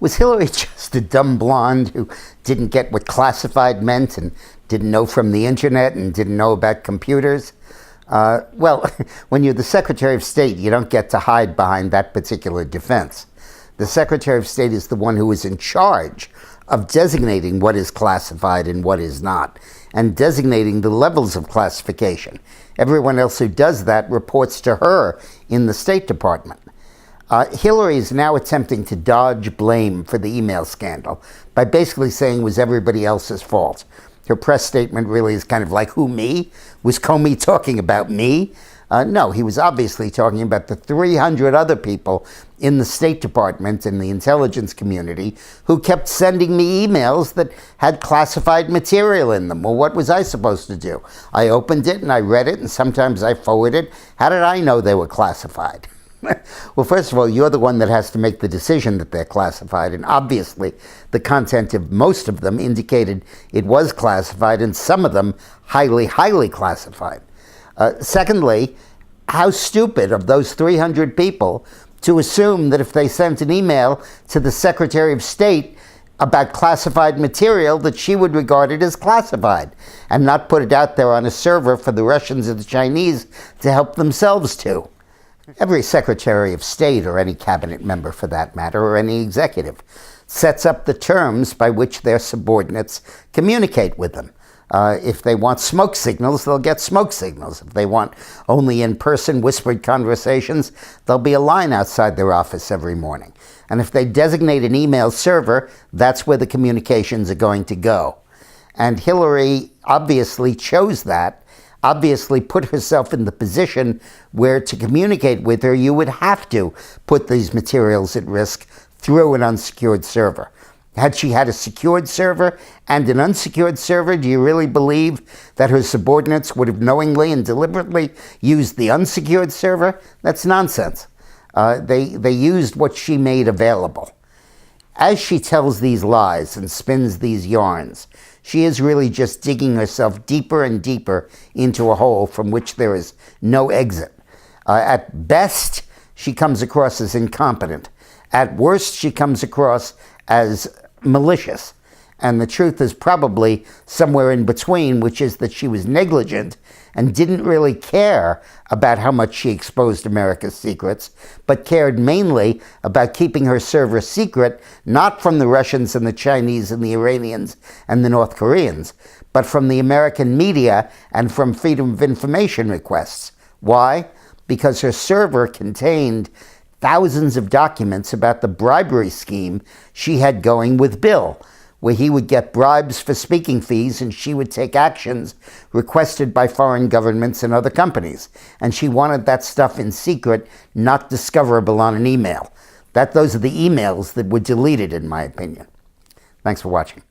Was Hillary just a dumb blonde who didn't get what classified meant and didn't know from the internet and didn't know about computers? Well, when you're the Secretary of State, you don't get to hide behind that particular defense. The Secretary of State is the one who is in charge of designating what is classified and what is not, and designating the levels of classification. Everyone else who does that reports to her in the State Department. Hillary is now attempting to dodge blame for the email scandal by basically saying it was everybody else's fault. Her press statement really is kind of like, who, me? Was Comey talking about me? No, he was obviously talking about the 300 other people in the State Department and the intelligence community who kept sending me emails that had classified material in them. Well, what was I supposed to do? I opened it and I read it, and sometimes I forwarded. How did I know they were classified? Well, first of all, you're the one that has to make the decision that they're classified, and obviously the content of most of them indicated it was classified, and some of them highly, highly classified. Secondly, how stupid of those 300 people to assume that if they sent an email to the Secretary of State about classified material, that she would regard it as classified and not put it out there on a server for the Russians or the Chinese to help themselves to. Every Secretary of State, or any cabinet member for that matter, or any executive, sets up the terms by which their subordinates communicate with them. If they want smoke signals, they'll get smoke signals. If they want only in-person whispered conversations, there'll be a line outside their office every morning. And if they designate an email server, that's where the communications are going to go. And Hillary obviously chose that, obviously put herself in the position where to communicate with her, you would have to put these materials at risk through an unsecured server. Had she had a secured server and an unsecured server, do you really believe that her subordinates would have knowingly and deliberately used the unsecured server? That's nonsense. They used what she made available. As she tells these lies and spins these yarns, she is really just digging herself deeper and deeper into a hole from which there is no exit. At best, she comes across as incompetent. At worst, she comes across as malicious. And the truth is probably somewhere in between, which is that she was negligent and didn't really care about how much she exposed America's secrets, but cared mainly about keeping her server secret, not from the Russians and the Chinese and the Iranians and the North Koreans, but from the American media and from Freedom of Information requests. Why? Because her server contained thousands of documents about the bribery scheme she had going with Bill, where he would get bribes for speaking fees and she would take actions requested by foreign governments and other companies. And she wanted that stuff in secret, not discoverable on an email. Those are the emails that were deleted, in my opinion. Thanks for watching.